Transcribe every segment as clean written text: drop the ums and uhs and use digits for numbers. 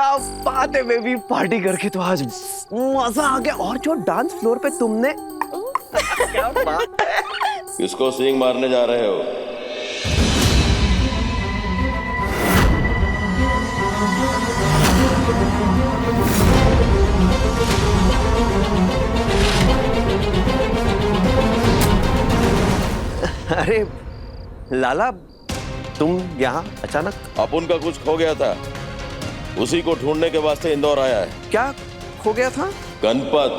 क्या बात है बेबी, पार्टी करके तो आज मजा आ गया। और जो डांस फ्लोर पे तुमने क्या बात है। किसको सींग मारने जा रहे हो? अरे लाला, तुम यहाँ अचानक? अपुन का कुछ खो गया था, उसी को ढूंढने के वास्ते इंदौर आया है। क्या खो गया था? गणपत।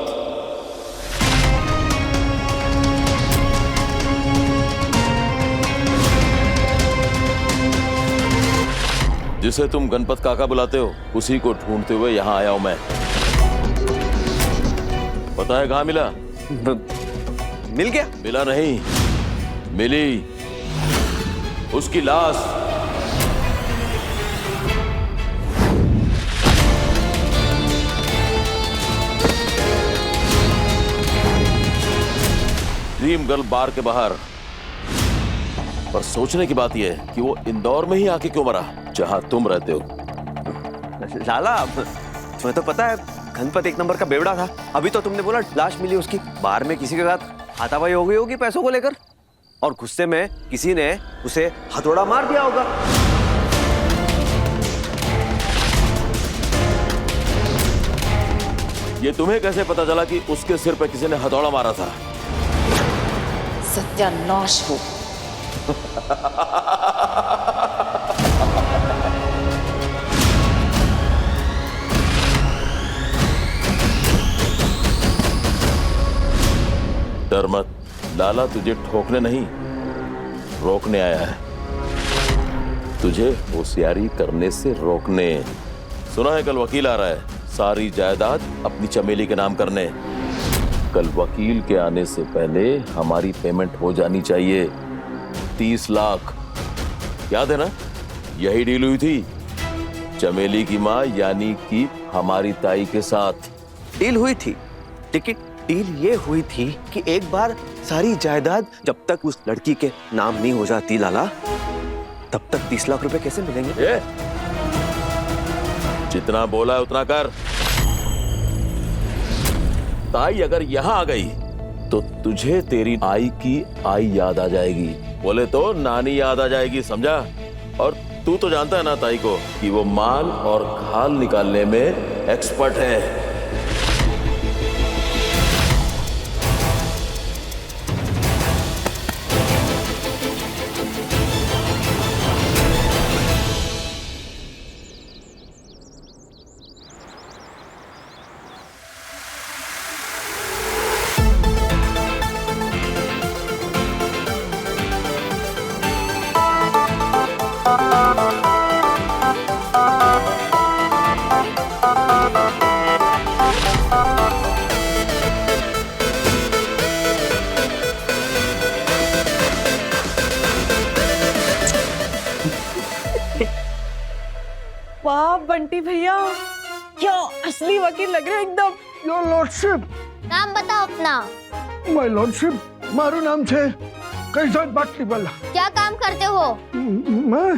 जिसे तुम गणपत काका बुलाते हो, उसी को ढूंढते हुए यहाँ आया हूं मैं। पता है कहाँ मिला? मिल गया? मिला नहीं, मिली उसकी लाश। ड्रीम गर्ल बार के बाहर। पर सोचने की बात यह है कि वो इंदौर में ही आके क्यों मरा, जहां तुम रहते हो। लाला, तुम्हें तो पता है गणपत एक नंबर का बेवड़ा था। अभी तो तुमने बोला लाश मिली उसकी। बाहर में किसी के साथ हाथापाई हो गई होगी पैसों को लेकर, और गुस्से में किसी ने उसे हथौड़ा मार दिया होगा। ये तुम्हें कैसे पता चला कि उसके सिर पे किसी ने हथौड़ा मारा था? सत्यानाश हो। डर मत लाला, तुझे ठोकने नहीं रोकने आया है। तुझे होशियारी करने से रोकने। सुना है कल वकील आ रहा है सारी जायदाद अपनी चमेली के नाम करने। कल वकील के आने से पहले हमारी पेमेंट हो जानी चाहिए, 30 लाख। याद है ना, यही डील हुई थी चमेली की माँ यानी कि हमारी ताई के साथ। डील हुई थी, टिकट डील ये हुई थी कि एक बार सारी जायदाद जब तक उस लड़की के नाम नहीं हो जाती लाला, तब तक 30 लाख रुपए कैसे मिलेंगे? जितना बोला है उतना कर। ताई अगर यहाँ आ गई तो तुझे तेरी आई की आई याद आ जाएगी, बोले तो नानी याद आ जाएगी, समझा? और तू तो जानता है ना ताई को कि वो माल और खाल निकालने में एक्सपर्ट है। वाह बंटी भैया, क्या असली वकील लग रहे हो एकदम। Your lordship. नाम बताओ अपना। माय लॉर्डशिप, मारू नाम छे कैसर बाटलीवाला। क्या काम करते हो? मैं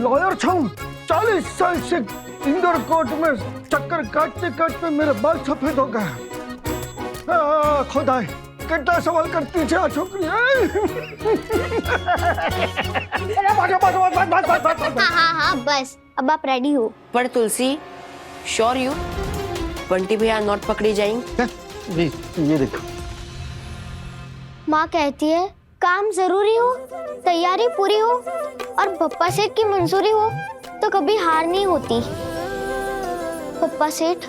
लॉयर छूं। 40 साल से इंदौर कोर्ट में चक्कर काटते काटते मेरे बाल सफेद हो गए। खुदा कितना सवाल करती है छोकरी। हाँ बस, अब आप रेडी हो? पर तुलसी, श्योर यू बंटी भैया नोट पकड़ी जाएंगे? ये देखो, माँ कहती है काम जरूरी हो, तैयारी पूरी हो और पप्पा सेठ की मंजूरी हो तो कभी हार नहीं होती। पप्पा सेठ,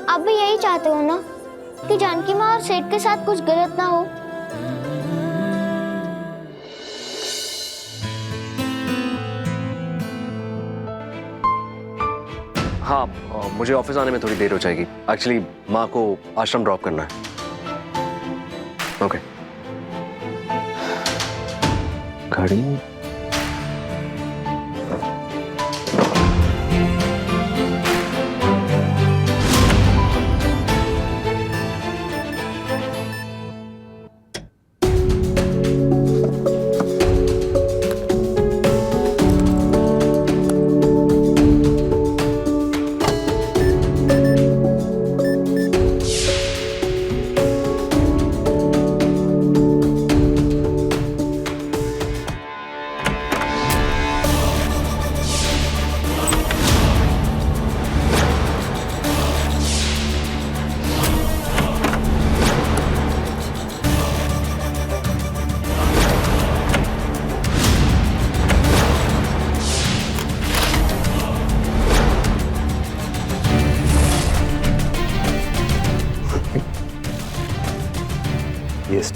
आप भी यही चाहते हो ना कि जानकी माँ और सेठ के साथ कुछ गलत ना हो? हाँ, मुझे ऑफिस आने में थोड़ी देर हो जाएगी। एक्चुअली माँ को आश्रम ड्रॉप करना है। ओके। घड़ी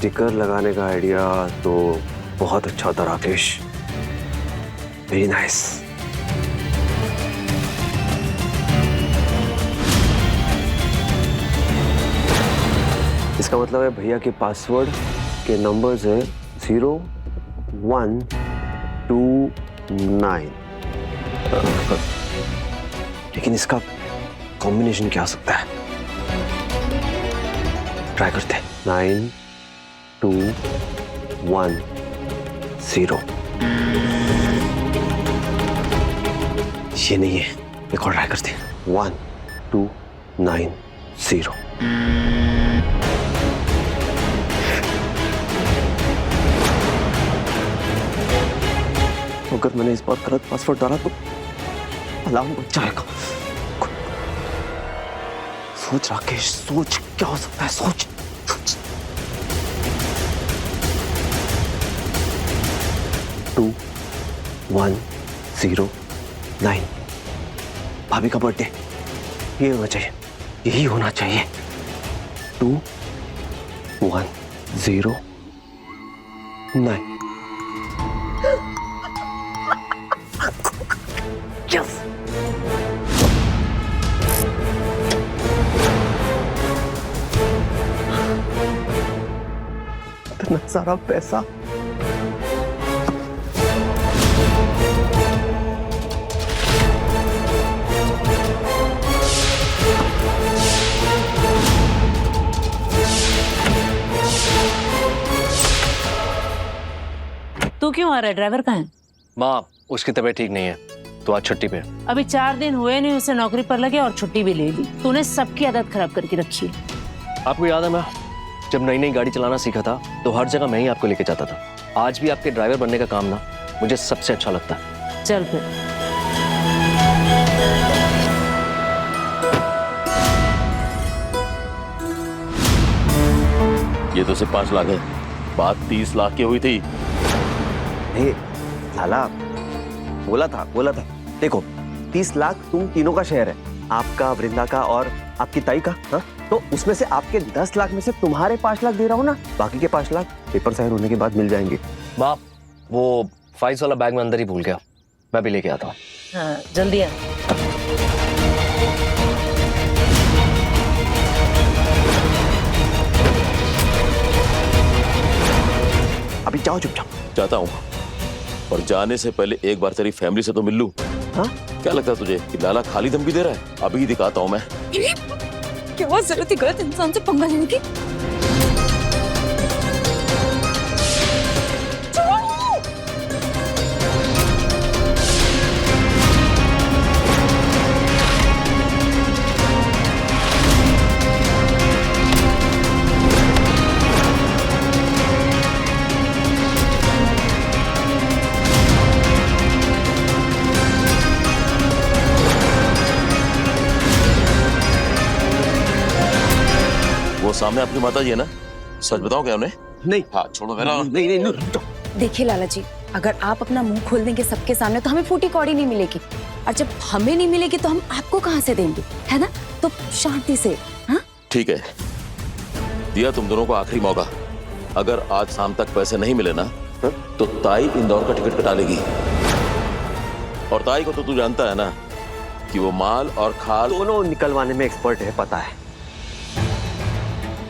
स्टिकर लगाने का आइडिया तो बहुत अच्छा था राकेश, वेरी नाइस। इसका मतलब है भैया के पासवर्ड के नंबर्स है 0129। लेकिन इसका कॉम्बिनेशन क्या हो सकता है? ट्राई करते हैं। 9210। ये नहीं है, एक और ट्राई करते हैं। 1290। अगर मैंने इस बार गलत पासवर्ड डाला तो अलार्म बच जाएगा। सोच राकेश, सोच क्या हो सकता है, सोच। 2109। भाभी का बर्थडे, ये होना चाहिए, यही होना चाहिए। 2109। Yes. इतना सारा पैसा। तू क्यों आ रहा है? ड्राइवर कहाँ है? माँ, उसकी तबीयत ठीक नहीं है तो आज छुट्टी पे। अभी 4 दिन हुए नहीं उसे नौकरी पर लगे और छुट्टी भी ले ली। तूने सबकी आदत खराब करके रखी है। आपको याद है मैं जब नई नई गाड़ी चलाना सीखा था तो हर जगह मैं ही आपको लेके जाता था। आज भी आपके ड्राइवर बनने का काम ना मुझे सबसे अच्छा लगता है। चल फिर। ये तो सिर्फ 5 लाख है, बात 30 लाख की हुई थी। नहीं लाला, बोला था। देखो 30 लाख तुम तीनों का शेयर है, आपका, वृंदा का और आपकी ताई का। हाँ, तो उसमें से आपके 10 लाख में से तुम्हारे 5 लाख दे रहा हूँ ना, बाकी के 5 लाख पेपर साइन होने के बाद मिल जाएंगे। माँ, वो फाइल्स वाला बैग में अंदर ही भूल गया, मैं भी लेके आता हूँ। हाँ, जल्दी आ। अभी जाओ चुपचाप। चाहता हूँ, और जाने से पहले एक बार तेरी फैमिली से तो मिल लूं। हाँ? क्या लगता है तुझे कि लाला खाली धमकी दे रहा है? अभी दिखाता हूँ मैं। क्या जरूरत है गलत इंसान से पंगा लेने की? वो सामने अपनी माता जी है ना, सच बताओ क्या उन्हें? नहीं हाँ छोड़ो मेरा। नहीं देखिए लाला जी, अगर आप अपना मुंह खोल देंगे सबके सामने तो हमें फूटी कौड़ी नहीं मिलेगी, और जब हमें नहीं मिलेगी तो हम आपको कहाँ से देंगे, है ना? तो शांति से। हाँ ठीक है, दिया तुम दोनों को आखिरी मौका। अगर आज शाम तक पैसे नहीं मिले ना तो ताई इंदौर का टिकट कटा लेगी। और ताई को तो तू जानता है ना कि वो माल और खाल दोनों निकलवाने में एक्सपर्ट है, पता है।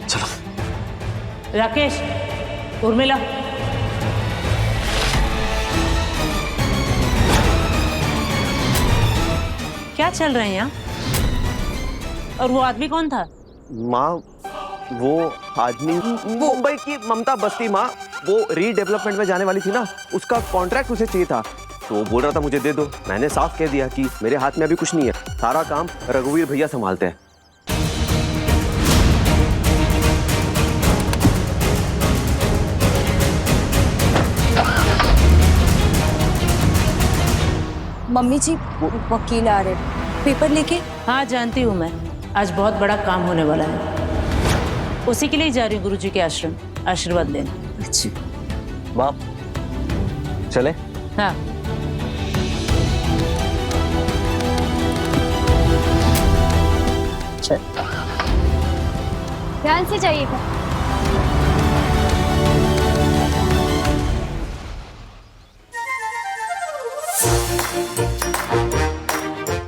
चलो राकेश, उर्मिला, क्या चल रहे हैं यहाँ? और वो आदमी कौन था? माँ, वो आदमी मुंबई की ममता बस्ती माँ, वो रीडेवलपमेंट में जाने वाली थी ना, उसका कॉन्ट्रैक्ट उसे चाहिए था, तो वो बोल रहा था मुझे दे दो। मैंने साफ कह दिया कि मेरे हाथ में अभी कुछ नहीं है, सारा काम रघुवीर भैया संभालते हैं। मम्मी जी, वकील आ रहे, पेपर लेके। हाँ जानती हूँ मैं, आज बहुत बड़ा काम होने वाला है, उसी के लिए जा रही हूँ गुरुजी के आश्रम आशीर्वाद लेने। अच्छा माँ चले? हाँ ध्यान से जाइएगा।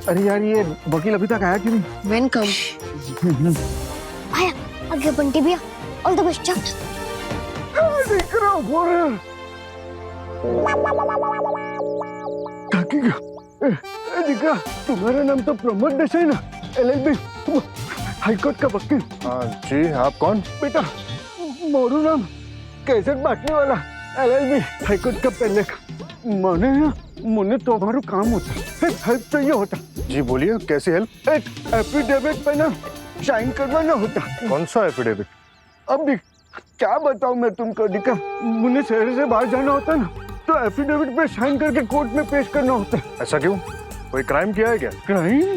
अरे यार ये वकील अभी तक आया क्यों नहीं? वेलकम। आया आगे बंटी भैया, ऑल द बेस्ट। चल दिख रहा हूँ काकी का दिखा। तुम्हारा नाम तो प्रमोद देसाई ना, LLB हाईकोर्ट का वकील। जी आप कौन? बेटा मोरू नाम, कैसेट बांटने वाला, LLB हाईकोर्ट का पहले का। मुझे तुम्हारा काम होता, हेल्प चाहिए होता। जी बोलिए, कैसे हेल्प? एक एफिडेविट पे ना साइन करवाना होता। कौन सा एफिडेविट? अब देख क्या बताऊं मैं तुमको, दिखा मुझे शहर से बाहर जाना होता ना, तो एफिडेविट पे साइन करके कोर्ट में पेश करना होता। ऐसा क्यों? कोई क्राइम किया है क्या? क्राइम?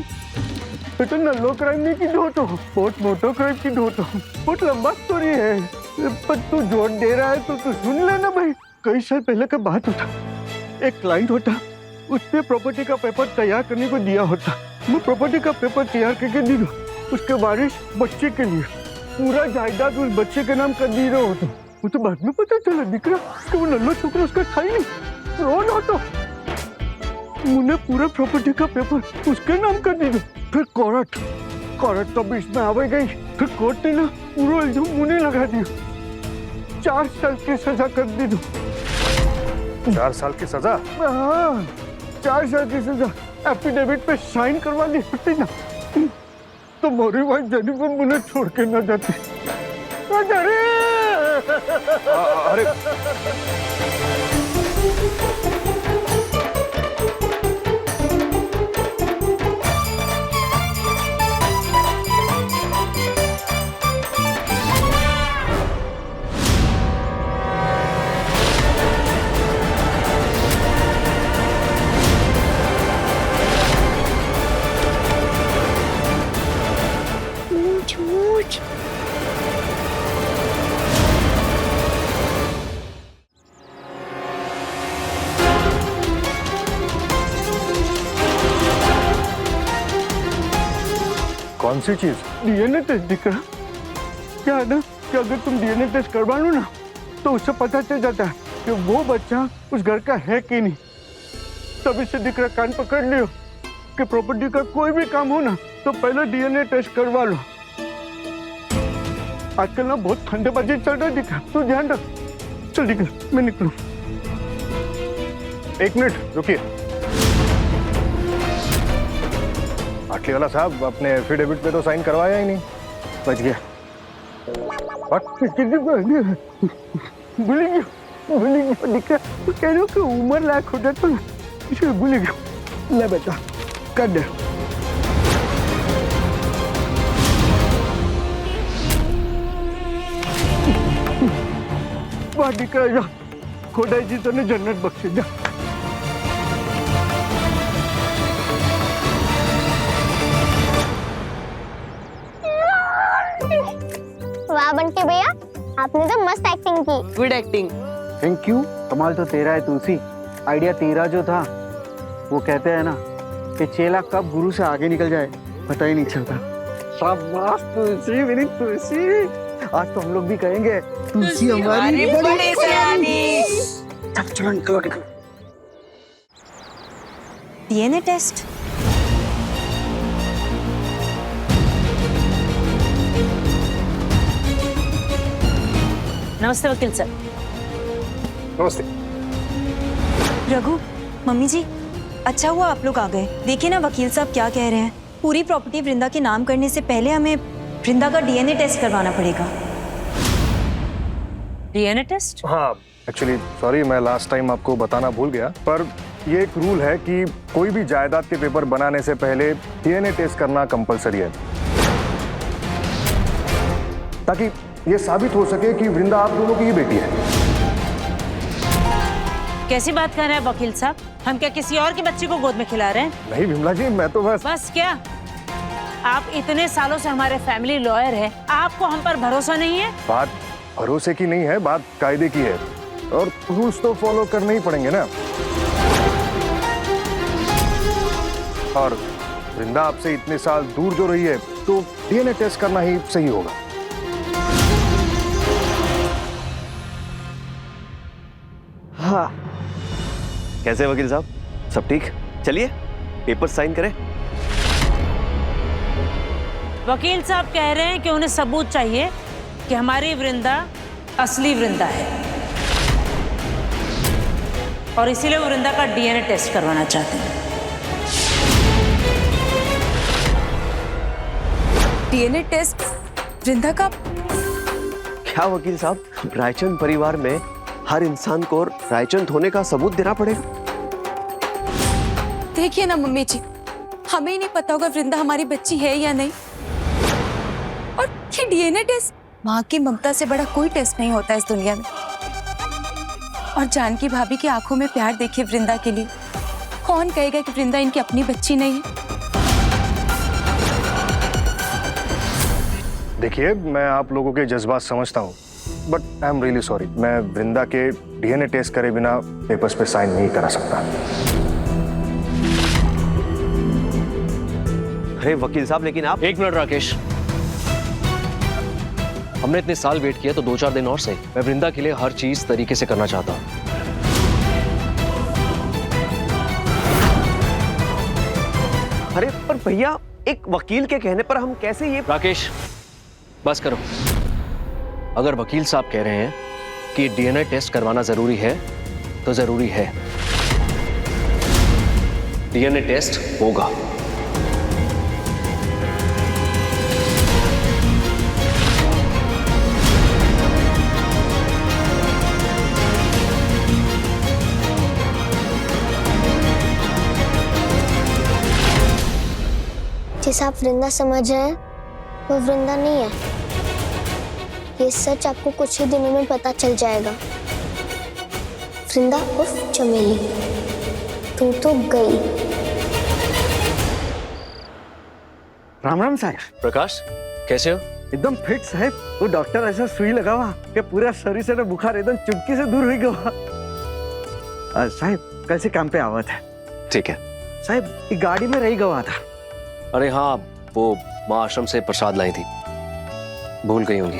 तो नल्लो क्राइम नहीं की दो, तो बहुत मोटो क्राइम की दो, तो बहुत लंबा स्टोरी है। पर तू जोर दे रहा है तो तू सुन लेना भाई। कई साल पहले का बात होता, एक क्लाइंट होता, उसने प्रॉपर्टी का पेपर तैयार करने को दिया होता। मैं प्रॉपर्टी का पेपर तैयार करके दी दो, उसके बारिश बच्चे के लिए पूरा जायदाद उस बच्चे के नाम कर दी रहा होता। वो तो बाद में पता चला दिख रहा कि वो नल्लो छोकरा उसका था ही नहीं, रोन होता। मुझे पूरा प्रॉपर्टी का पेपर उसके नाम कर दी दो। फिर कोर्ट तो बीच में आवे गई। फिर कोर्ट ने ना पूरा इल्जाम मुझे लगा दिया। 4 साल की सजा कर दी दो। 4 साल की सजा? हाँ 4 साल की सजा। एफिडेविट पे साइन करवा दी होती ना, तो मोरी वाइफ जेनिफर मुझे छोड़ के ना जाती। अरे झूठ। कौन सी चीज? डीएनए टेस्ट दिख रहा। क्या है ना कि अगर तुम डीएनए टेस्ट करवा लो ना, तो उससे पता चल जाता है कि वो बच्चा उस घर का है कि नहीं। तभी से दिख रहा, कान पकड़ लियो कि प्रॉपर्टी का कोई भी काम हो ना, तो पहले डीएनए टेस्ट करवा लो। आजकल ना बहुत ठंडेबाजी चल रहा दिखा, तू ध्यान रख। चल निकल, मैं निकलूं। 1 मिनट रुकिए। आटली वाला साहब, अपने एफिडेविट पे तो साइन करवाया ही नहीं। बच गया। भूल गया दिखा। कह रहे हो कि उम्र लायक हो जाता ना, इसे भूल गया। ले बेटा कर दे। बाहर निकल जा, खोदाई जी तो ने जन्नत बख्शे जा। वाह बंटी भैया, आपने तो मस्त एक्टिंग की। Good acting. Thank you. कमाल तो तेरा है तुलसी। आइडिया तेरा जो था, वो कहते हैं ना कि चेला कब गुरु से आगे निकल जाए पता ही नहीं चलता। शाबाश तुलसी, मेरी तुलसी। आज तो हम लोग भी कहेंगे तुलसी हमारी बड़ी सयानी। चल चलो निकलो निकलो। DNA test? नमस्ते वकील सर। नमस्ते। रघु, मम्मी जी, अच्छा हुआ आप लोग आ गए। देखिए ना वकील साहब क्या कह रहे हैं। पूरी प्रॉपर्टी वृंदा के नाम करने से पहले हमें वृंदा का डीएनए टेस्ट करवाना पड़ेगा। DNA test? हाँ एक्चुअली सॉरी, मैं लास्ट टाइम आपको बताना भूल गया, पर ये एक रूल है कि कोई भी जायदाद के पेपर बनाने से पहले डीएनए टेस्ट करना कंपलसरी है, ताकि ये साबित हो सके कि वृंदा आप दोनों की ही बेटी है। कैसी बात कर रहे हैं वकील साहब? हम क्या किसी और के बच्चे को गोद में खिला रहे हैं? नहीं विमला जी, मैं तो बस क्या, आप इतने सालों से हमारे फैमिली लॉयर हैं, आपको हम पर भरोसा नहीं है? बात भरोसे की नहीं है, बात कायदे की है, और रूल्स तो फॉलो करने ही पड़ेंगे ना। और वृंदा आपसे इतने साल दूर जो रही है, तो डीएनए टेस्ट करना ही सही होगा। हाँ। कैसे वकील साहब, सब ठीक? चलिए पेपर साइन करें। वकील साहब कह रहे हैं कि उन्हें सबूत चाहिए कि हमारी वृंदा असली वृंदा है, और इसीलिए वो वृंदा का डीएनए टेस्ट करवाना चाहते हैं। डीएनए टेस्ट वृंदा का? क्या वकील साहब, रायचंद परिवार में हर इंसान को रायचंद होने का सबूत देना पड़ेगा? देखिए ना मम्मी जी, हमें ही नहीं पता होगा वृंदा हमारी बच्ची है या नहीं, और ये डीएनए टेस्ट, माँ की ममता से बड़ा कोई टेस्ट नहीं होता इस दुनिया में। और जानकी भाभी की आंखों में प्यार देखिए वृंदा के लिए, कौन कहेगा कि वृंदा इनकी अपनी बच्ची नहीं है? देखिए, मैं आप लोगों के जज्बात समझता हूँ, but I am really sorry, मैं वृंदा के डीएनए टेस्ट करे बिना पेपर्स पे साइन नहीं करा सकता। अरे वकील साहब, लेकिन आप... एक मिनट राकेश, हमने इतने साल वेट किया तो 2-4 दिन और सही। मैं वृंदा के लिए हर चीज तरीके से करना चाहता हूँ। अरे पर भैया, एक वकील के कहने पर हम कैसे ये... राकेश बस करो। अगर वकील साहब कह रहे हैं कि डीएनए टेस्ट करवाना जरूरी है तो जरूरी है। डीएनए टेस्ट होगा। जैसा आप वृंदा समझ रहे हैं वो वृंदा नहीं है। ये सच आपको कुछ ही दिनों में पता चल जाएगा। वृंदा उर्फ चमेली, तू तो गई। राम राम साहब। प्रकाश, कैसे हो? एकदम फिट साहब। वो डॉक्टर ऐसा सुई लगा हुआ कि पूरा शरीर से ना बुखार एकदम चुटकी से दूर हो गया। साहब कल से काम पे आवा था। ठीक है साहब, ये गाड़ी में रही गवा था। अरे हाँ, वो माँ आश्रम से प्रसाद लाई थी, भूल गई होंगी।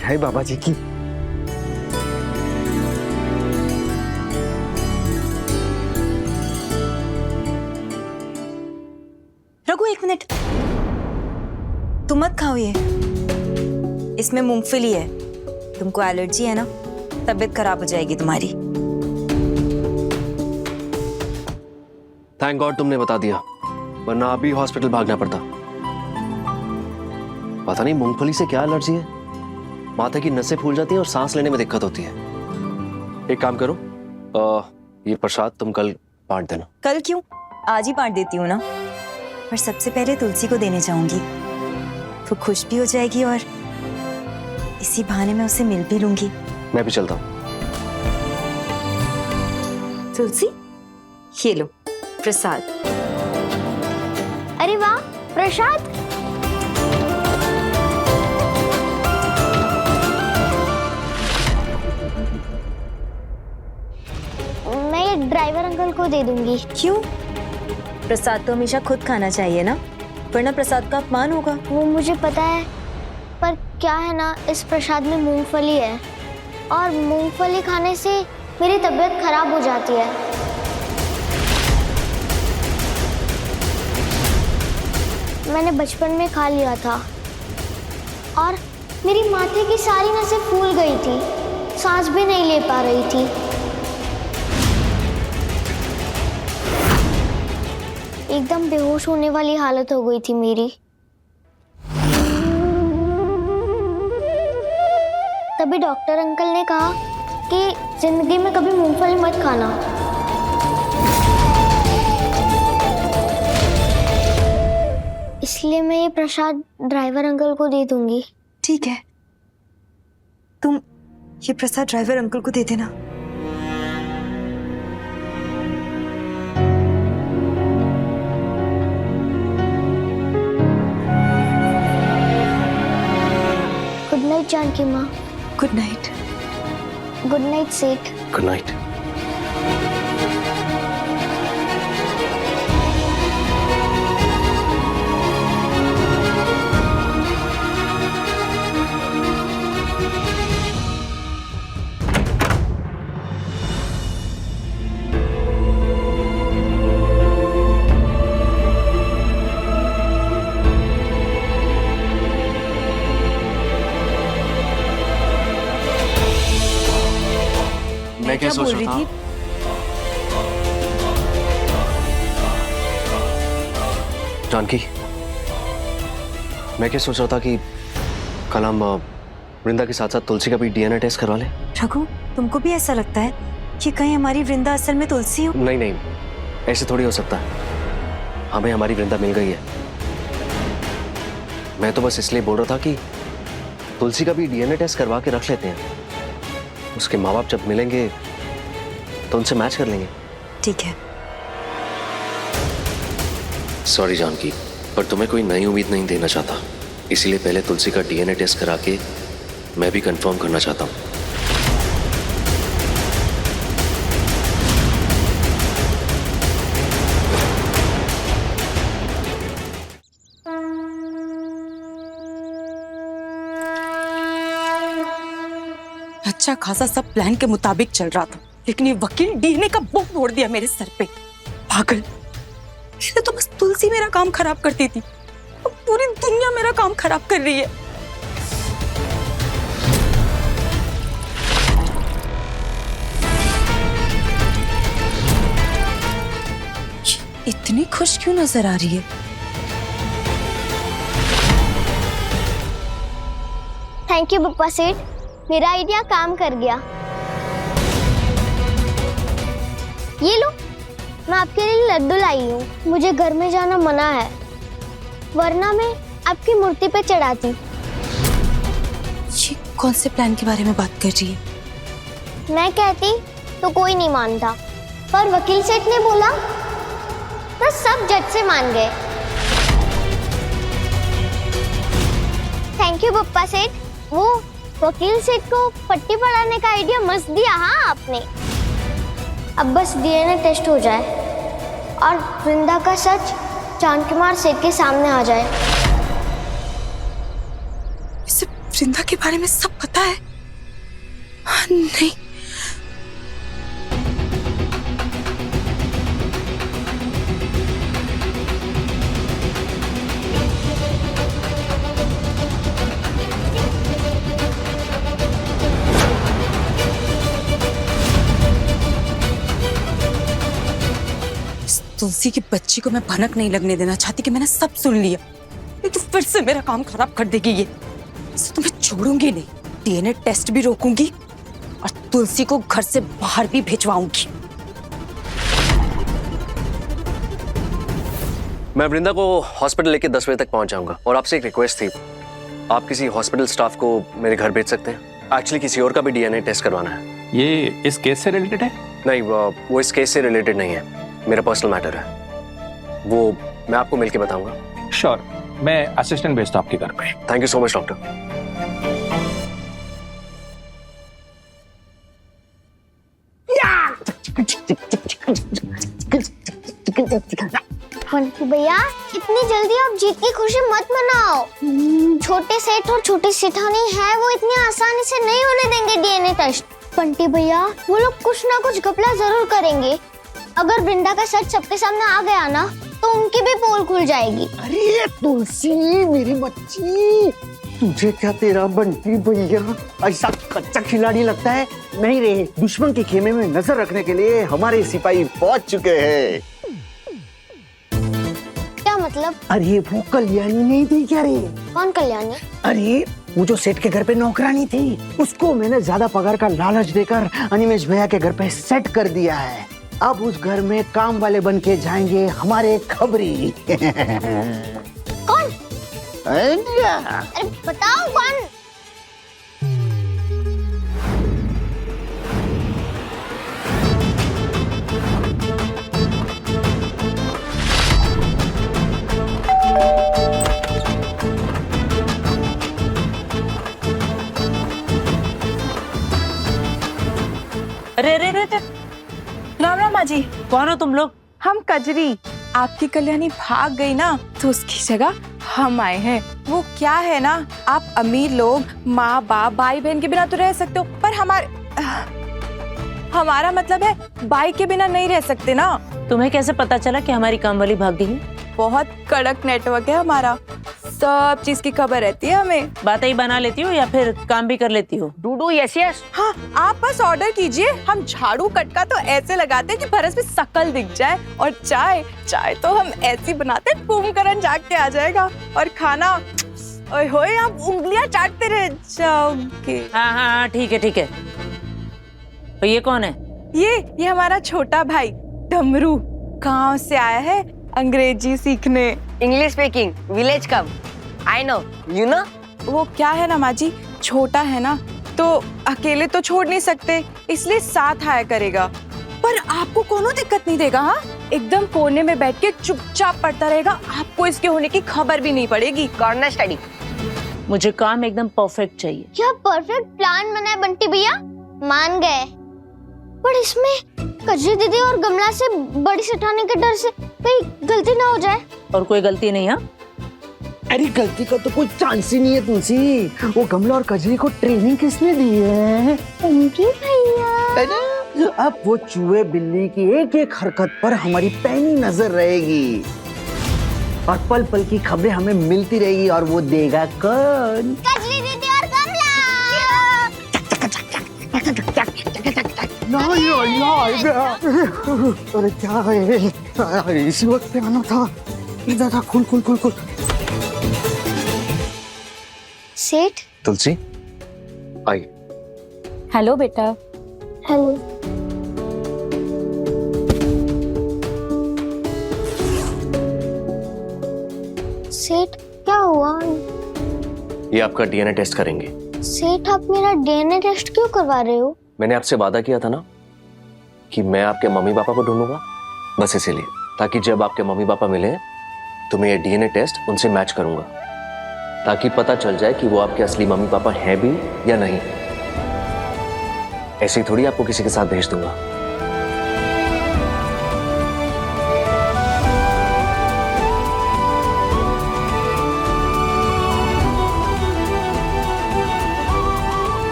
जय बाबा जी की। रघु एक मिनट, तुम मत खाओ ये, इसमें मूंगफली है। तुमको एलर्जी है ना, तबीयत खराब हो जाएगी तुम्हारी। थैंक गॉड तुमने बता दिया, वरना अभी हॉस्पिटल भागना पड़ता। पता नहीं मूंगफली से क्या एलर्जी है, माथे की नसें फूल जाती हैं और सांस लेने में दिक्कत होती है। एक काम करो, ये प्रसाद तुम कल बांट देना। कल क्यों, आज ही बांट देती हूँ ना। पर सबसे पहले तुलसी को देने जाऊंगी, वो खुश भी हो जाएगी और इसी बहाने मैं उसे मिल भी लूंगी। मैं भी चलता हूँ। तुलसी, ये लो प्रसाद। अरे वाह, प्रसाद। मैं ये ड्राइवर अंकल को दे दूंगी। क्यों? प्रसाद तो हमेशा खुद खाना चाहिए ना, वरना प्रसाद का अपमान होगा। वो मुझे पता है, पर क्या है ना, इस प्रसाद में मूंगफली है और मूंगफली खाने से मेरी तबीयत खराब हो जाती है। मैंने बचपन में खा लिया था और मेरी माथे की सारी नसें फूल गई थी, सांस भी नहीं ले पा रही थी। एकदम बेहोश होने वाली हालत हो गई थी मेरी। तभी डॉक्टर अंकल ने कहा कि जिंदगी में कभी मूंगफली मत खाना। इसलिए मैं ये प्रसाद ड्राइवर अंकल को दे दूंगी। ठीक है, तुम ये प्रसाद ड्राइवर अंकल को दे देना। गुड नाइट जानकी माँ। Good night. गुड नाइट सेठ। Good night. बोल रही थी। जानकी, मैं क्या सोच रहा था कि कल हम वृंदा के साथ साथ तुलसी का भी डीएनए टेस्ट करवा लें। रघु, तुमको भी ऐसा लगता है कि कहीं हमारी वृंदा असल में तुलसी हो? नहीं नहीं, ऐसे थोड़ी हो सकता है। हमें हमारी वृंदा मिल गई है। मैं तो बस इसलिए बोल रहा था कि तुलसी का भी डीएनए टेस्ट करवा के रख लेते हैं। उसके माँ बाप जब मिलेंगे तो उनसे मैच कर लेंगे। ठीक है। सॉरी जानकी, पर तुम्हें कोई नई उम्मीद नहीं देना चाहता, इसीलिए पहले तुलसी का डीएनए टेस्ट करा के मैं भी कंफर्म करना चाहता हूँ। अच्छा खासा सब प्लान के मुताबिक चल रहा था, लेकिन ये वकील डीएनए का बोझ फोड़ दिया मेरे सर पे। पागल, ये तो बस तुलसी मेरा काम खराब करती थी, अब पूरी दुनिया मेरा काम खराब कर रही है। इतनी खुश क्यों नजर आ रही है? थैंक यू पप्पा सेठ, मेरा आइडिया काम कर गया। ये लो, मैं आपके लिए लड्डू लाई हूँ। मुझे घर में जाना मना है, वरना मैं आपकी मूर्ति पे चढ़ाती। ये कौन से प्लान के बारे में बात कर रही है? मैं कहती तो कोई नहीं मानता, पर वकील सेठ ने बोला तो सब झट से मान गए। थैंक यू पप्पा सेठ, वो वकील सेठ को पट्टी पढ़ाने का आइडिया मस्त दिया। हाँ आपने। अब बस डीएनए टेस्ट हो जाए और वृंदा का सच चांदकुमार सेठ के सामने आ जाए। इसे वृंदा के बारे में सब पता है? नहीं, तुलसी की बच्ची को मैं भनक नहीं लगने देना चाहती कि मैंने सब सुन लिया। ये तो फिर से मेरा काम खराब कर देगी। ये इसे तो मैं छोड़ूंगी नहीं। डीएनए टेस्ट भी रोकूंगी और तुलसी को घर से बाहर भी भिजवाऊंगी। मैं वृंदा को हॉस्पिटल लेके 10 बजे तक पहुंच जाऊंगा। और आपसे एक रिक्वेस्ट थी, आप किसी हॉस्पिटल स्टाफ को मेरे घर भेज सकते हैं? एक्चुअली किसी और का भी डीएनए टेस्ट करवाना है। ये इस केस से रिलेटेड है? नहीं, वो इस केस से रिलेटेड नहीं है, मेरा पर्सनल मैटर है। वो मैं आपको मिलके बताऊंगा। श्योर, मैं असिस्टेंट भेजता हूं आपके घर पे। Thank you so much doctor. Bunty भैया, इतनी जल्दी आप जीत की खुशी मत मनाओ। छोटे सेठ और छोटी सेठानी है, वो इतनी आसानी से नहीं होने देंगे डीएनए टेस्ट। बंटी भैया, वो लोग कुछ ना कुछ घपला जरूर करेंगे। अगर वृंदा का सच सबके सामने आ गया ना, तो उनकी भी पोल खुल जाएगी। अरे तुलसी मेरी बच्ची, तुझे क्या तेरा बंटी भैया ऐसा कच्चा खिलाड़ी लगता है? नहीं रे, दुश्मन के खेमे में नजर रखने के लिए हमारे सिपाही पहुंच चुके हैं। क्या मतलब? अरे वो कल्याणी नहीं थी क्या रे? कौन कल्याणी? अरे वो जो सेठ के घर पे नौकरानी थी, उसको मैंने ज्यादा पगार का लालच देकर अनिमेश भैया के घर पे सेट कर दिया है। अब उस घर में काम वाले बन के जाएंगे हमारे खबरी। कौन? अरे बताओ कौन? अरे अरे अरे, राम राम माँ जी। कौन हो तुम लोग? हम कजरी। आपकी कल्याणी भाग गई ना, तो उसकी जगह हम आए हैं। वो क्या है ना, आप अमीर लोग माँ बाप भाई बहन के बिना तो रह सकते हो, पर हमारा मतलब है भाई के बिना नहीं रह सकते ना। तुम्हें कैसे पता चला कि हमारी काम वाली भाग गई? बहुत कड़क नेटवर्क है हमारा, सब चीज की खबर रहती है हमें। बातें ही बना लेती हो या फिर काम भी कर लेती हो? डूडू यस यस। हाँ, आप बस ऑर्डर कीजिए, हम झाड़ू कटका तो ऐसे लगाते हैं कि बरस में शकल दिख जाए। और चाय चाय तो हम ऐसी बनाते हैं कुंभकर्ण जाग के आ जाएगा। और खाना ओए होए आप उंगलियां चाटते रह जाओगे। हाँ हाँ हाँ, ठीक है ठीक है। तो ये कौन है? ये हमारा छोटा भाई डमरू गांव से आया है अंग्रेजी सीखने। English speaking village come I know you know. वो क्या है ना माँ जी, छोटा है ना तो अकेले तो छोड़ नहीं सकते, इसलिए साथ आया करेगा। पर आपको कोनो दिक्कत नहीं देगा। हाँ, एकदम कोने में बैठ के चुपचाप पढ़ता रहेगा, आपको इसके होने की खबर भी नहीं पड़ेगी। Corner study. मुझे काम एकदम परफेक्ट चाहिए। क्या परफेक्ट प्लान बना है बंटी भैया, मान गए। पर इसमें कजरी दीदी और गमला से बड़ी सटाने के डर से कहीं गलती ना हो जाए। और कोई गलती नहीं है? अरे गलती का तो कोई चांस ही नहीं है तुलसी। वो गमला और कजरी को ट्रेनिंग किसने दी है? उनकी भैया। अब वो चूहे बिल्ली की एक एक हरकत पर हमारी पैनी नजर रहेगी और पल पल की खबरें हमें मिलती रहेगी। और वो देगा कौन? कजरी दीदी और गमला। अरे क्या है, इसी वक्त पे आना था। दादा खुल खुल खुल खुल। सेठ। तुलसी आइए। हेलो बेटा। हेलो। सेठ क्या हुआ? ये आपका डीएनए टेस्ट करेंगे। सेठ आप मेरा डीएनए टेस्ट क्यों करवा रहे हो? मैंने आपसे वादा किया था ना कि मैं आपके मम्मी पापा को ढूंढूंगा, बस इसीलिए, ताकि जब आपके मम्मी पापा मिले तो मैं ये डीएनए टेस्ट उनसे मैच करूंगा, ताकि पता चल जाए कि वो आपके असली मम्मी पापा हैं भी या नहीं। ऐसे ही थोड़ी आपको किसी के साथ भेज दूंगा।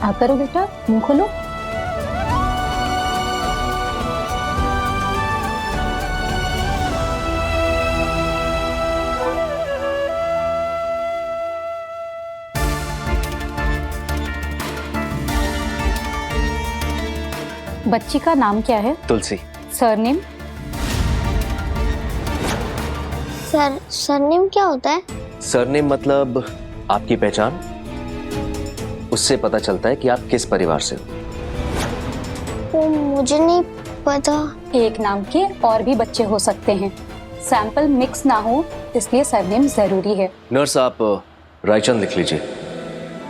आप करो बेटा, मुंह खोलो। बच्ची का नाम क्या है? तुलसी। सरनेम? सरनेम क्या होता है? सरनेम मतलब आपकी पहचान, उससे पता चलता है कि आप किस परिवार से हो। वो मुझे नहीं पता। एक नाम के और भी बच्चे हो सकते हैं, सैंपल मिक्स ना हो इसलिए सरनेम जरूरी है। नर्स आप रायचंद लिख लीजिए।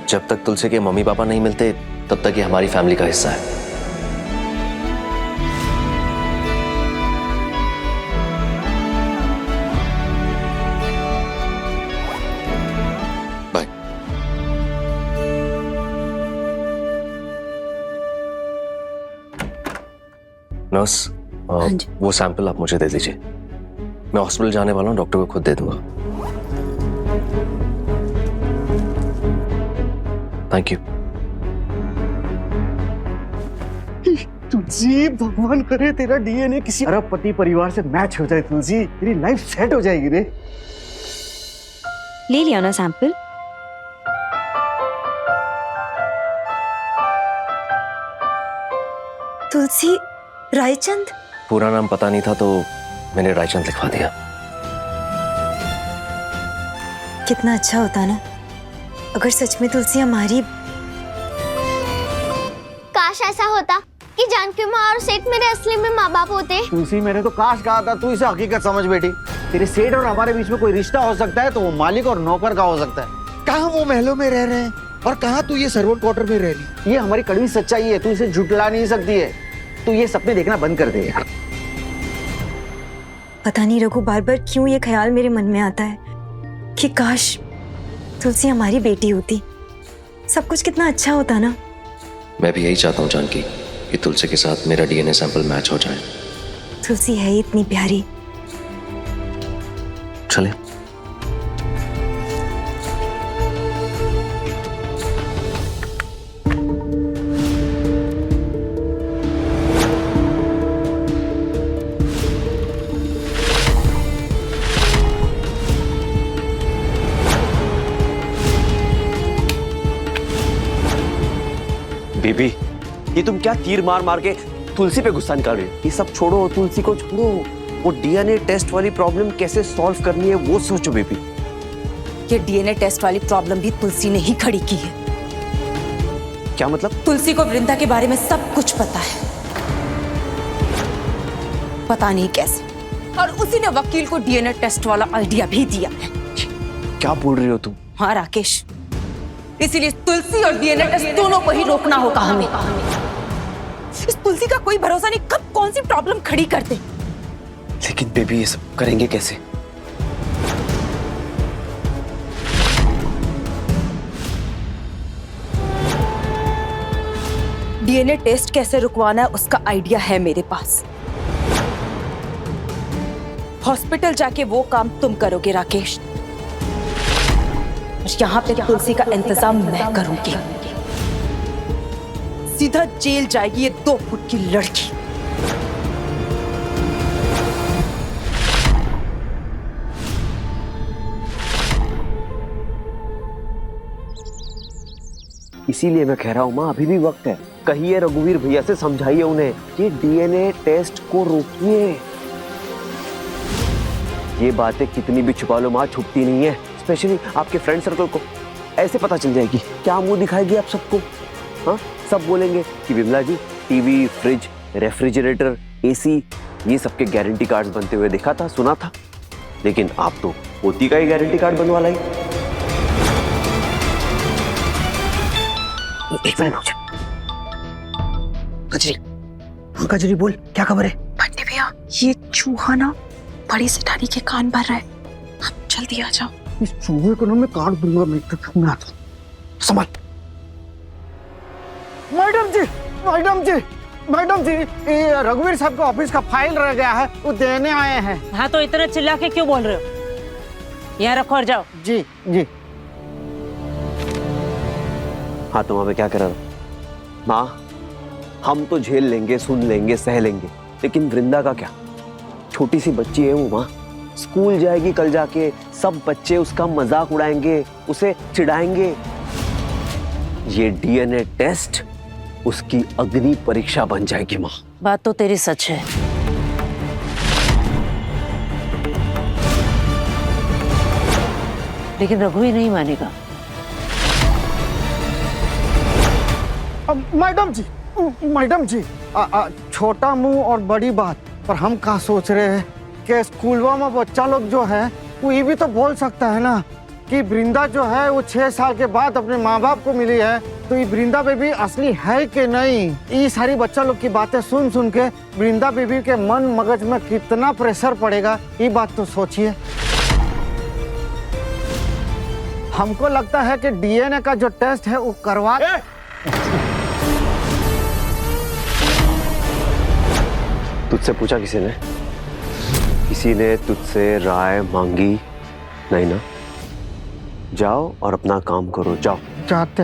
जब तक तुलसी के मम्मी पापा नहीं मिलते तब तक ये हमारी फैमिली का हिस्सा है। बाय। नर्स वो सैंपल आप मुझे दे दीजिए, मैं हॉस्पिटल जाने वाला हूँ, डॉक्टर को खुद दे दूंगा। Thank you. तुलसी भगवान करे तेरा डीएनए किसी अरबपति परिवार से मैच हो जाए तुलसी, तेरी लाइफ सेट हो जाएगी रे। ले लिया ना सैंपल? तुलसी रायचंद? पूरा नाम पता नहीं था तो मैंने रायचंद लिखवा दिया। कितना अच्छा होता ना अगर सच में तुलसी हमारी। काश ऐसा होता कि जानकी माँ और सेठ मेरे असली में माँ बाप होते। तुलसी मैंने तो काश कहा था, तू इसे हकीकत समझ बेटी। तेरे सेठ और हमारे बीच में कोई रिश्ता हो सकता है तो वो मालिक और नौकर का हो सकता है। कहाँ वो महलों में रह रहे हैं और कहाँ तू ये सर्वेंट क्वार्टर में रह रही? ये हमारी कड़वी सच्चाई है, तू इसे झुटला नहीं सकती है। तू ये सपने देखना बंद कर दे यार। पता नहीं रघु, बार बार क्यों ये ख्याल मेरे मन में आता है कि काश तुलसी हमारी बेटी होती, सब कुछ कितना अच्छा होता ना। मैं भी यही चाहता हूँ जानकी कि तुलसी के साथ मेरा डीएनए सैंपल मैच हो जाए। तुलसी है ही इतनी प्यारी। चले। बेबी, ये तुम क्या तीर मार मार के तुलसी पे गुस्सा निकाल रहे हो? ये सब छोड़ो, तुलसी को छोड़ो। वो डीएनए टेस्ट वाली प्रॉब्लम कैसे सॉल्व करनी है वो सोचो बेबी। ये डीएनए टेस्ट वाली प्रॉब्लम भी तुलसी ने ही खड़ी की है। क्या मतलब? तुलसी को वृंदा के बारे में सब कुछ पता है, पता नहीं कैसे, और उसी ने वकील को डीएनए टेस्ट वाला आइडिया भी दिया है। क्या बोल रही हो तुम? हाँ राकेश, इसीलिए तुलसी और डीएनए टेस्ट दोनों को ही रोकना होगा हमें। इस तुलसी का कोई भरोसा नहीं, कब कौन सी प्रॉब्लम खड़ी कर दे। लेकिन बेबी ये सब करेंगे कैसे? डीएनए टेस्ट कैसे रुकवाना है उसका आइडिया है मेरे पास। हॉस्पिटल जाके वो काम तुम करोगे राकेश, और यहाँ पे तुलसी का इंतजाम मैं करूंगी। सीधा जेल जाएगी ये 2 फुट की लड़की। इसीलिए मैं कह रहा हूँ माँ, अभी भी वक्त है। कहिए रघुवीर भैया से, समझाइए उन्हें कि डीएनए टेस्ट को रोकिए। ये बातें कितनी भी छुपा लो माँ, छुपती नहीं है। स्पेशली आपके फ्रेंड सर्कल को ऐसे पता चल जाएगी, क्या मुंह दिखाएगी आप सबको? हाँ, सब बोलेंगे कि विमला जी टीवी, फ्रिज, रेफ्रिजरेटर, एसी, ये सबके गारंटी कार्ड्स बनते हुए देखा था, सुना था। लेकिन आप तो पोती का ही गारंटी कार्ड बनवा लाई। एक मिनट रुक। कजरी, हाँ कजरी बोल, क्या खबर है? बंटी भैया, ये चूहा ना बड़ी सेठानी के कान भर रहा है, आप जल्दी आ जाओ। इस चूहे को ना मैं काट दूंगा, मैं तो आता हूँ। संभाल। मैडम जी, मैडम जी, मैडम जी, ये रघुवीर साहब का ऑफिस का फाइल रह गया है, वो देने आए हैं। हाँ तो इतना चिल्ला के क्यों बोल रहे हो? यहाँ रखो और जाओ। जी जी। हाँ तो मैं क्या कर रहा हूँ माँ, हम तो झेल लेंगे, सुन लेंगे, सह लेंगे, लेकिन वृंदा का क्या? छोटी सी बच्ची है वो माँ, स्कूल जाएगी कल जाके, सब बच्चे उसका मजाक उड़ाएंगे, उसे चिढ़ाएंगे। ये डीएनए टेस्ट उसकी अग्नि परीक्षा बन जाएगी माँ। बात तो तेरी सच है, लेकिन रघुवीर नहीं मानेगा। मैडम जी, मैडम जी, छोटा मुंह और बड़ी बात, पर हम क्या सोच रहे हैं कि स्कूलवा में बच्चा लोग जो है वो ये भी तो बोल सकता है ना कि वृंदा जो है वो 6 साल के बाद अपने माँ बाप को मिली है, तो ये वृंदा बेबी असली है कि नहीं। ये सारी बच्चा लोग की बातें सुन सुन के वृंदा बेबी के मन मगज में कितना प्रेशर पड़ेगा, ये बात तो सोचिए। हमको लगता है कि डीएनए का जो टेस्ट है वो करवा। तुझसे पूछा किसी ने? किसी ने तुझसे राय मांगी नहीं ना? जाओ और अपना काम करो, जाओ। जाते।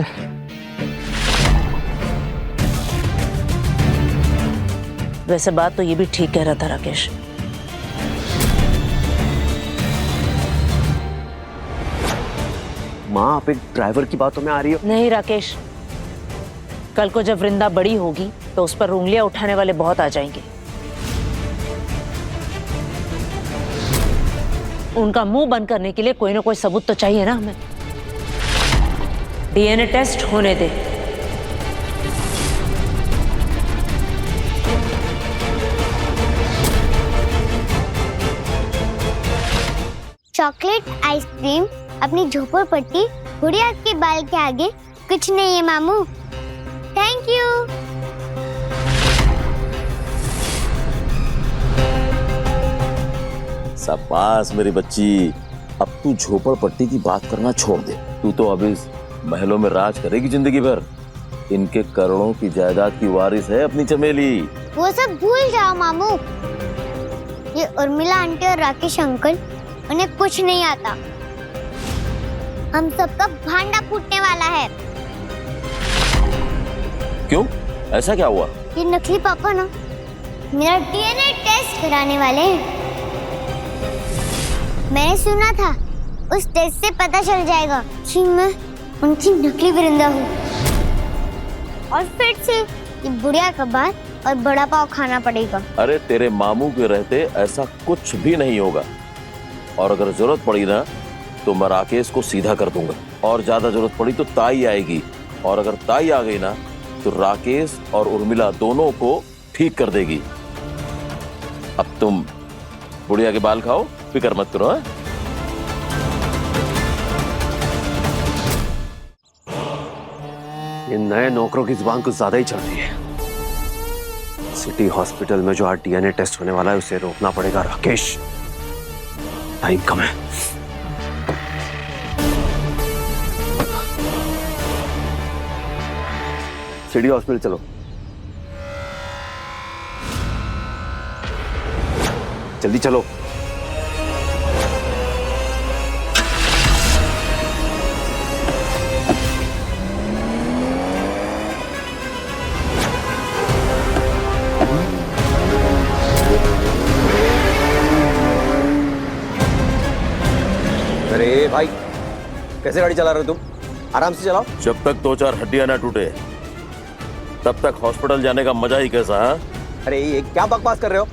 वैसे बात तो ये भी ठीक कह रहा था राकेश। माँ आप एक ड्राइवर की बातों में आ रही हो। नहीं राकेश, कल को जब वृंदा बड़ी होगी तो उस पर उंगलियां उठाने वाले बहुत आ जाएंगे। उनका मुंह बंद करने के लिए कोई ना कोई सबूत तो चाहिए ना हमें। डीएनए टेस्ट होने दे। चॉकलेट आइसक्रीम अपनी झोपड़पट्टी गुड़िया के बाल के आगे कुछ नहीं है मामू। Thank you. शाबाश मेरी बच्ची, अब तू झोपड़पट्टी की बात करना छोड़ दे। तू तो अब इस महलों में राज करेगी जिंदगी भर। इनके करोड़ों की जायदाद की वारिस है अपनी चमेली। वो सब भूल जाओ मामू। ये उर्मिला आंटी और राकेश अंकल, उन्हें कुछ नहीं आता। हम सबका भांडा फूटने वाला है। क्यों, ऐसा क्या हुआ? ये नकली पापा ना मेरा डीएनए टेस्ट कराने वाले हैं। मैंने सुना था उस टेस्ट से पता चल जाएगा कि मैं उनकी नकली वृंदा हूँ। और फिर से ये बुढ़िया का बात और बड़ा पाव खाना पड़ेगा। अरे तेरे मामू के रहते ऐसा कुछ भी नहीं होगा, और अगर जरूरत पड़ी ना तो मैं राकेश को सीधा कर दूंगा, और ज्यादा जरूरत पड़ी तो ताई आएगी, और अगर ताई आ गई ना तो राकेश और उर्मिला दोनों को ठीक कर देगी। अब तुम बुढ़िया के बाल खाओ, फिक्र मत करो। है? ये नए नौकरों की जुबान कुछ ज्यादा ही चल रही है। सिटी हॉस्पिटल में जो आज डीएनए टेस्ट होने वाला है उसे रोकना पड़ेगा राकेश। टाइम कम है। सिटी हॉस्पिटल चलो। जल्दी चलो। अरे भाई, कैसे गाड़ी चला रहे हो तुम? आराम से चलाओ। जब तक 2-4 हड्डियां ना टूटे तब तक हॉस्पिटल जाने का मजा ही कैसा है? अरे ये क्या बकवास कर रहे हो?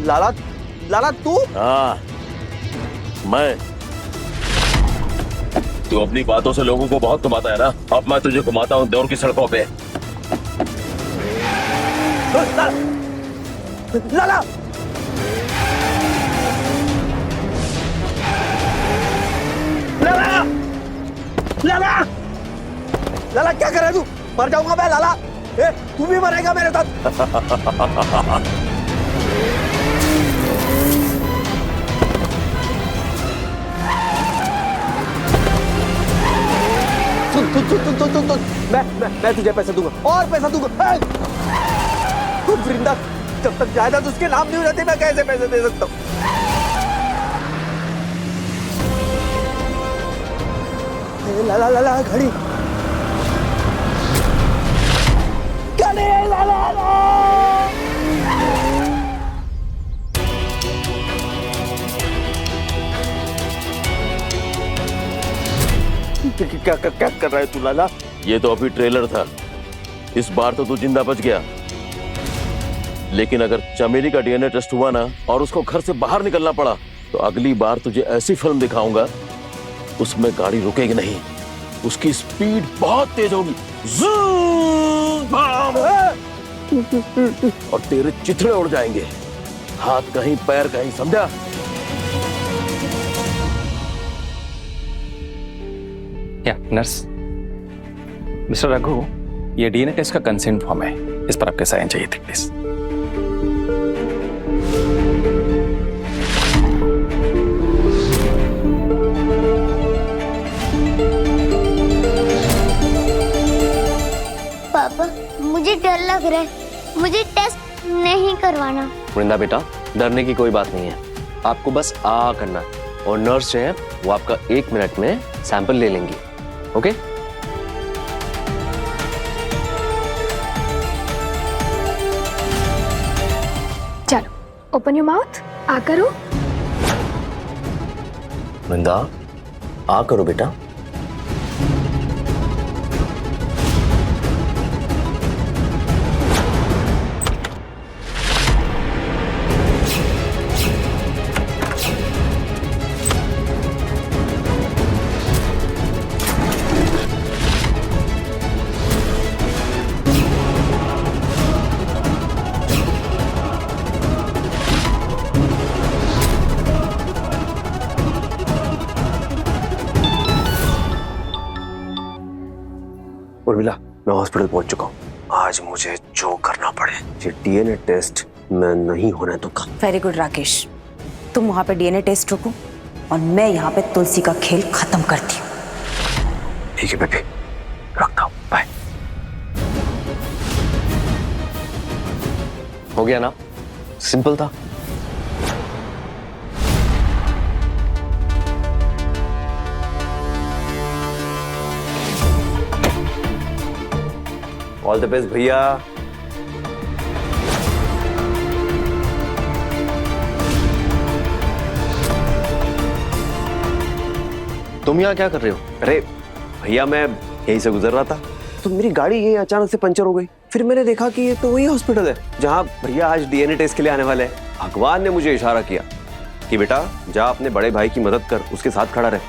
लाला, लाला तू? हाँ, मैं। तू अपनी बातों से लोगों को बहुत घुमाता है ना, अब मैं तुझे घुमाता हूँ दौर की सड़कों पे। लाला, लाला, लाला, लाला क्या कर रहा है तू? मर जाऊंगा मैं लाला। ए, तू भी मरेगा मेरे साथ। सुन, मैं तुझे पैसा दूंगा और पैसा दूंगा। वृंदा, जब तक जायदाद उसके नाम नहीं हो जाती मैं कैसे पैसे दे सकता हूँ? लाला, लाला घड़ी, क्या कर रहा है तू लाला? ये तो अभी ट्रेलर था, इस बार तो तू जिंदा बच गया, लेकिन अगर चमेली का डीएनए टेस्ट हुआ ना और उसको घर से बाहर निकलना पड़ा तो अगली बार तुझे ऐसी फिल्म दिखाऊंगा उसमें गाड़ी रुकेगी नहीं, उसकी स्पीड बहुत तेज होगी, और तेरे चिथड़े उड़ जाएंगे, हाथ कहीं पैर कहीं, समझा? क्या नर्स? मिस्टर रघु, ये डीएनए टेस्ट का कंसेंट फॉर्म है, इस पर आपके साइन चाहिए थे प्लीज। पापा, मुझे डर लग रहा है, मुझे टेस्ट नहीं करवाना। वृंदा बेटा, डरने की कोई बात नहीं है, आपको बस करना है, और नर्स जो है वो आपका 1 मिनट में सैंपल ले लेंगी। ओके? चलो, ओपन योर माउथ, आ करो। वृंदा, आ करो बेटा। उर्मिला, मैं हॉस्पिटल पहुंच चुका हूँ। आज मुझे जो करना पड़े, ये डीएनए टेस्ट मैं नहीं होने दूंगा। वेरी गुड राकेश, तुम वहां पे डीएनए टेस्ट रुको और मैं यहाँ पे तुलसी का खेल खत्म करती हूँ। ठीक है बेबी, रखता हूँ, बाय। हो गया ना? सिंपल था। ऑल द बेस्ट भैया। तुम यहाँ क्या कर रहे हो? अरे भैया, मैं यहीं से गुजर रहा था तो मेरी गाड़ी यही अचानक से पंचर हो गई। फिर मैंने देखा कि ये तो वही हॉस्पिटल है जहाँ भैया आज डीएनए टेस्ट के लिए आने वाले हैं। भगवान ने मुझे इशारा किया कि बेटा जा अपने बड़े भाई की मदद कर, उसके साथ खड़ा रहे,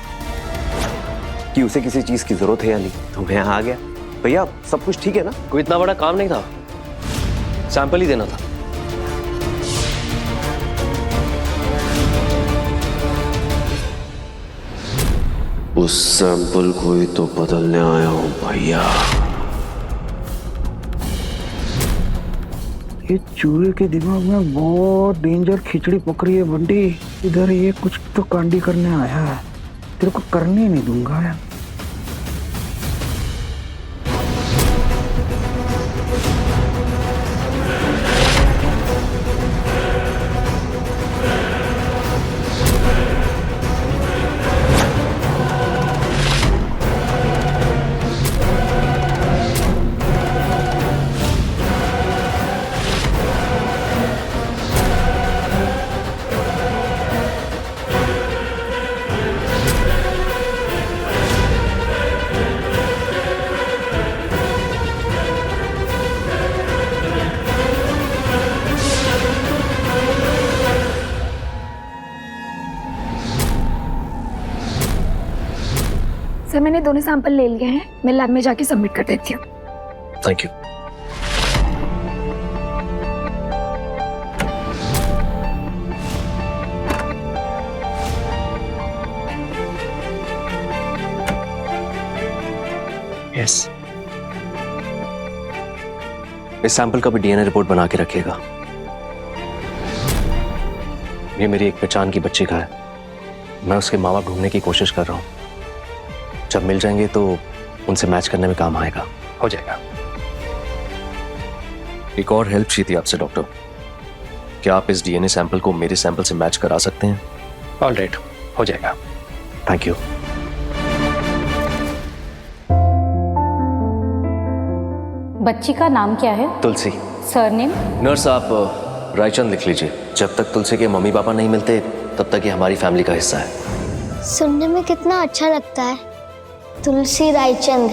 कि उसे किसी चीज की जरूरत है या नहीं। तो मैं यहाँ आ गया। भैया सब कुछ ठीक है ना? कोई इतना बड़ा काम नहीं था, सैंपल ही देना था। उस सैंपल को ही तो बदलने आया हूँ भैया। ये चूहे के दिमाग में बहुत डेंजर खिचड़ी पक रही है बंटी। इधर ये कुछ तो कांडी करने आया है, तेरे को करने नहीं दूंगा यार। सर मैंने दोनों सैंपल ले लिए हैं, मैं लैब में जाके सबमिट कर देती हूँ। Thank you. यस। इस सैंपल का भी डीएनए रिपोर्ट बना के रखिएगा। ये मेरी एक पहचान की बच्ची का है। मैं उसके माँ बाप ढूंढने की कोशिश कर रहा हूँ। जब मिल जाएंगे तो उनसे मैच करने में काम आएगा। हो जाएगा। एक और हेल्प चाहिए थी आपसे डॉक्टर। क्या आप इस डीएनए सैंपल को मेरे सैंपल से मैच करा सकते हैं? ऑलराइट, हो जाएगा। Thank you. बच्ची का नाम क्या है? तुलसी। सरनेम? नर्स आप रायचंद लिख लीजिए। जब तक तुलसी के मम्मी पापा नहीं मिलते तब तक ये हमारी फैमिली का हिस्सा है। सुनने में कितना अच्छा लगता है, तुलसी रायचंद।